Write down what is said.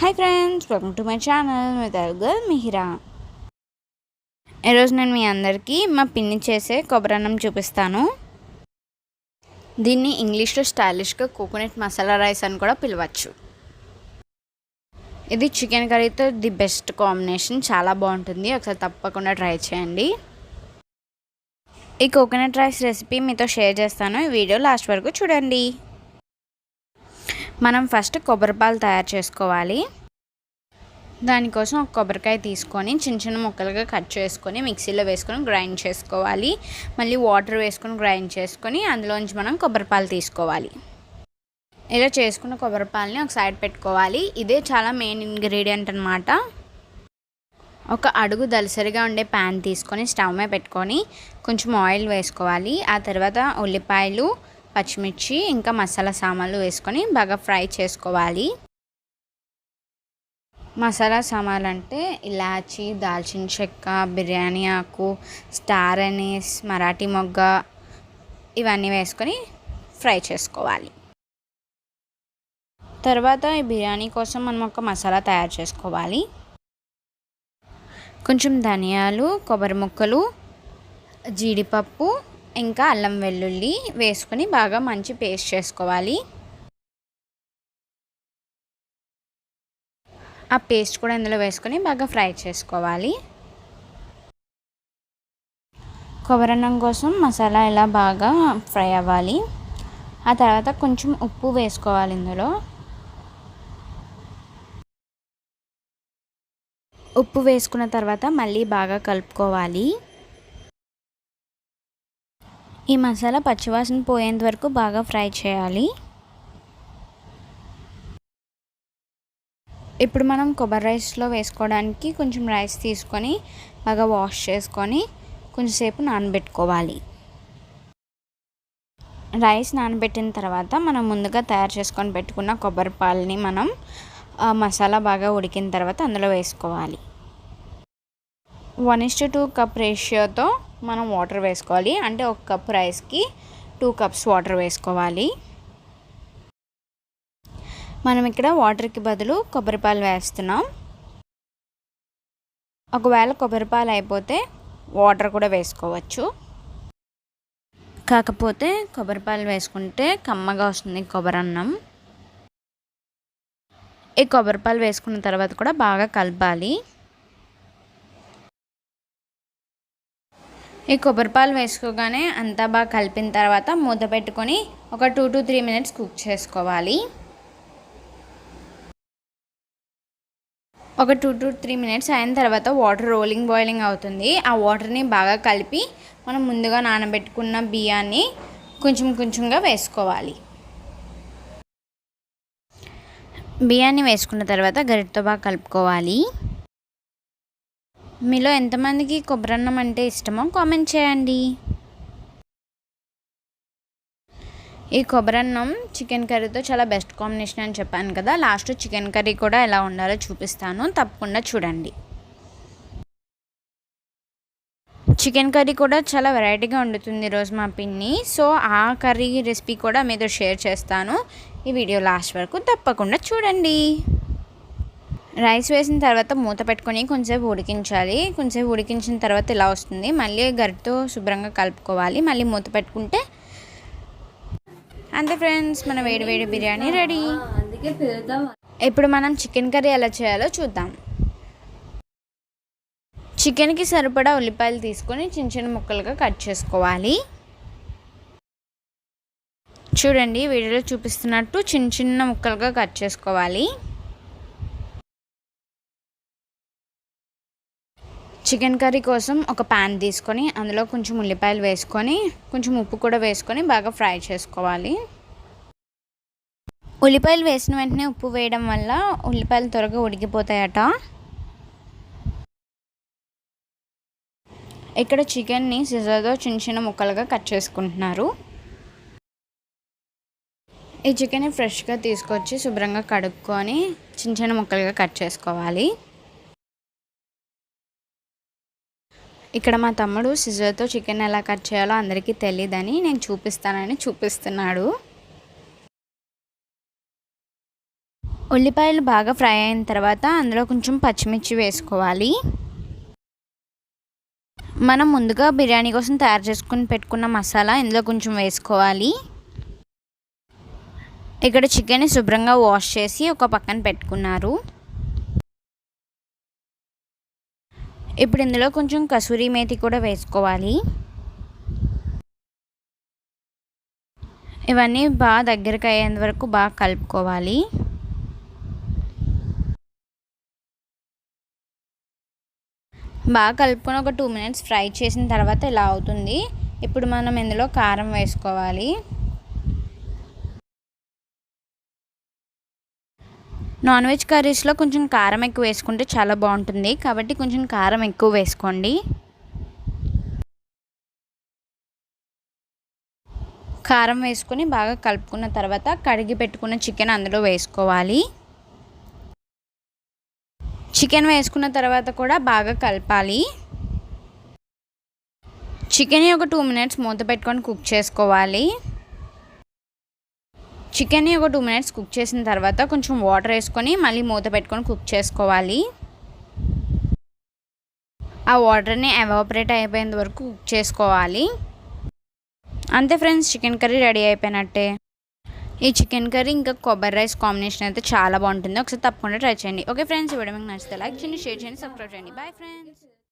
Hi friends, welcome to my channel మీ తెలుగు మిహిరా. ఈరోజు నేను మీ అందరికీ మా పిన్ని చేసే కొబ్బరన్నం చూపిస్తాను. దీన్ని ఇంగ్లీష్లో స్టైలిష్గా కోకోనట్ మసాలా రైస్ అని కూడా పిలవచ్చు. ఇది చికెన్ కర్రీతో ది బెస్ట్ కాంబినేషన్, చాలా బాగుంటుంది. ఒకసారి తప్పకుండా ట్రై చేయండి. ఈ కోకోనట్ రైస్ రెసిపీ మీతో షేర్ చేస్తాను. ఈ వీడియో లాస్ట్ వరకు చూడండి. మనం ఫస్ట్ కొబ్బరి పాలు తయారు చేసుకోవాలి. దానికోసం ఒక కొబ్బరికాయ తీసుకొని చిన్న చిన్న ముక్కలుగా కట్ చేసుకొని మిక్సీలో వేసుకొని గ్రైండ్ చేసుకోవాలి. మళ్ళీ వాటర్ వేసుకొని గ్రైండ్ చేసుకొని అందులోంచి మనం కొబ్బరి పాలు తీసుకోవాలి. ఇలా చేసుకున్న కొబ్బరి పాలని ఒక సైడ్ పెట్టుకోవాలి. ఇదే చాలా మెయిన్ ఇంగ్రీడియంట్ అన్నమాట. ఒక అడుగు దలసరిగా ఉండే ప్యాన్ తీసుకొని స్టవ్ మీద పెట్టుకొని కొంచెం ఆయిల్ వేసుకోవాలి. ఆ తర్వాత ఉల్లిపాయలు, పచ్చిమిర్చి ఇంకా మసాలా సామాన్లు వేసుకొని బాగా ఫ్రై చేసుకోవాలి. మసాలా సామాన్లు అంటే ఇలాచీ, దాల్చిన చెక్క, బిర్యానీ ఆకు, స్టార్ అనీస్, మరాఠీ మొగ్గ ఇవన్నీ వేసుకొని ఫ్రై చేసుకోవాలి. తర్వాత ఈ బిర్యానీ కోసం మనం ఒక మసాలా తయారు చేసుకోవాలి. కొంచెం ధనియాలు, కొబ్బరి ముక్కలు, జీడిపప్పు ఇంకా అల్లం వెల్లుల్లి వేసుకొని బాగా మంచి పేస్ట్ చేసుకోవాలి. ఆ పేస్ట్ కూడా ఇందులో వేసుకొని బాగా ఫ్రై చేసుకోవాలి. కొబ్బరన్నం కోసం మసాలా ఇలా బాగా ఫ్రై అవ్వాలి. ఆ తర్వాత కొంచెం ఉప్పు వేసుకోవాలి. ఇందులో ఉప్పు వేసుకున్న తర్వాత మళ్ళీ బాగా కలుపుకోవాలి. ఈ మసాలా పచ్చివాసన పోయేంత వరకు బాగా ఫ్రై చేయాలి. ఇప్పుడు మనం కొబ్బరి రైస్లో వేసుకోవడానికి కొంచెం రైస్ తీసుకొని బాగా వాష్ చేసుకొని కొంచెంసేపు నానబెట్టుకోవాలి. రైస్ నానబెట్టిన తర్వాత మనం ముందుగా తయారు చేసుకొని పెట్టుకున్న కొబ్బరి పాలని మనం మసాలా బాగా ఉడికిన తర్వాత అందులో వేసుకోవాలి. 1:2 కప్ రేషియోతో మనం వాటర్ వేసుకోవాలి. అంటే ఒక కప్ రైస్కి 2 కప్స్ వాటర్ వేసుకోవాలి. మనం ఇక్కడ వాటర్కి బదులు కొబ్బరి పాలు వేస్తున్నాం. ఒకవేళ కొబ్బరి పాలు అయిపోతే వాటర్ కూడా వేసుకోవచ్చు. కాకపోతే కొబ్బరి పాలు వేసుకుంటే కమ్మగా వస్తుంది కొబ్బరన్నం. ఈ కొబ్బరి పాలు వేసుకున్న తర్వాత కూడా బాగా కలపాలి. ఈ కొబ్బరి పాలు వేసుకోగానే అంతా బాగా కలిపిన తర్వాత మూత పెట్టుకొని ఒక 2 to 3 minutes కుక్ చేసుకోవాలి. ఒక 2 to 3 minutes అయిన తర్వాత వాటర్ బాయిలింగ్ అవుతుంది. ఆ వాటర్ని బాగా కలిపి మనం ముందుగా నానబెట్టుకున్న బియ్యాన్ని కొంచెం కొంచెంగా వేసుకోవాలి. బియ్యాన్ని వేసుకున్న తర్వాత గరిటెతో బాగా కలుపుకోవాలి. మీలో ఎంతమందికి కొబ్బరన్నం అంటే ఇష్టమో కామెంట్ చేయండి. ఈ కొబ్బరన్నం చికెన్ కర్రీతో చాలా బెస్ట్ కాంబినేషన్ అని చెప్పాను కదా. లాస్ట్ చికెన్ కర్రీ కూడా ఎలా ఉండాలో చూపిస్తాను, తప్పకుండా చూడండి. చికెన్ కర్రీ కూడా చాలా వెరైటీగా వండుతుంది ఈరోజు మా పిన్ని. సో ఆ కర్రీ రెసిపీ కూడా మీతో షేర్ చేస్తాను. ఈ వీడియో లాస్ట్ వరకు తప్పకుండా చూడండి. రైస్ వేసిన తర్వాత మూత పెట్టుకొని కొంచెంసేపు ఉడికించాలి. కొంచెంసేపు ఉడికించిన తర్వాత ఇలా వస్తుంది. మళ్ళీ గరిటెతో శుభ్రంగా కలుపుకోవాలి. మళ్ళీ మూత పెట్టుకుంటే అంతే ఫ్రెండ్స్, మన వేడి వేడి బిర్యానీ రెడీ. ఇప్పుడు మనం చికెన్ కర్రీ ఎలా చేయాలో చూద్దాం. చికెన్కి సరిపడా ఉల్లిపాయలు తీసుకొని చిన్న చిన్న ముక్కలుగా కట్ చేసుకోవాలి. చూడండి, వీడియోలో చూపిస్తున్నట్టు చిన్న చిన్న ముక్కలుగా కట్ చేసుకోవాలి. చికెన్ కర్రీ కోసం ఒక ప్యాన్ తీసుకొని అందులో కొంచెం ఉల్లిపాయలు వేసుకొని కొంచెం ఉప్పు కూడా వేసుకొని బాగా ఫ్రై చేసుకోవాలి. ఉల్లిపాయలు వేసిన వెంటనే ఉప్పు వేయడం వల్ల ఉల్లిపాయలు త్వరగా ఉడికిపోతాయట. ఇక్కడ చికెన్ని సిజర్తో చిన్న చిన్న ముక్కలుగా కట్ చేసుకుంటున్నారు. ఈ చికెన్ని ఫ్రెష్గా తీసుకొచ్చి శుభ్రంగా కడుక్కొని చిన్న చిన్న ముక్కలుగా కట్ చేసుకోవాలి. ఇక్కడ మా తమ్ముడు సిజర్తో చికెన్ ఎలా కట్ చేయాలో అందరికీ తెలియదని నేను చూపిస్తానని చూపిస్తున్నాడు. ఉల్లిపాయలు బాగా ఫ్రై అయిన తర్వాత అందులో కొంచెం పచ్చిమిర్చి వేసుకోవాలి. మనం ముందుగా బిర్యానీ కోసం తయారు చేసుకుని పెట్టుకున్న మసాలా ఇందులో కొంచెం వేసుకోవాలి. ఇక్కడ చికెన్ని శుభ్రంగా వాష్ చేసి ఒక పక్కన పెట్టుకున్నారు. ఇప్పుడు ఇందులో కొంచెం కసూరి మేతి కూడా వేసుకోవాలి. ఇవన్నీ బాగా దగ్గరికి అయ్యేంత వరకు బాగా కలుపుకోవాలి. బాగా కలుపుకొని ఒక 2 మినిట్స్ ఫ్రై చేసిన తర్వాత ఇలా అవుతుంది. ఇప్పుడు మనం ఇందులో కారం వేసుకోవాలి. నాన్ వెజ్ కర్రీస్లో కొంచెం కారం ఎక్కువ వేసుకుంటే చాలా బాగుంటుంది, కాబట్టి కొంచెం కారం ఎక్కువ వేసుకోండి. కారం వేసుకొని బాగా కలుపుకున్న తర్వాత కడిగి పెట్టుకున్న చికెన్ అందులో వేసుకోవాలి. చికెన్ వేసుకున్న తర్వాత కూడా బాగా కలపాలి. చికెన్ని ఒక 2 మినిట్స్ మూత పెట్టుకొని కుక్ చేసుకోవాలి. చికెన్ని ఒక 2 మినిట్స్ కుక్ చేసిన తర్వాత కొంచెం వాటర్ వేసుకొని మళ్ళీ మూత పెట్టుకొని కుక్ చేసుకోవాలి. ఆ వాటర్ని ఎవాపరేట్ అయిపోయేంత వరకు కుక్ చేసుకోవాలి. అంతే ఫ్రెండ్స్, చికెన్ కర్రీ రెడీ అయిపోయినట్టే. ఈ చికెన్ కర్రీ ఇంకా కొబ్బరి రైస్ కాంబినేషన్ అయితే చాలా బాగుంటుంది. ఒకసారి తప్పకుండా ట్రై చేయండి. ఓకే ఫ్రెండ్స్, ఈ వీడియో మీకు నచ్చితే లైక్ చేయండి, షేర్ చేయండి, సబ్స్క్రైబ్ చేయండి. Bye friends.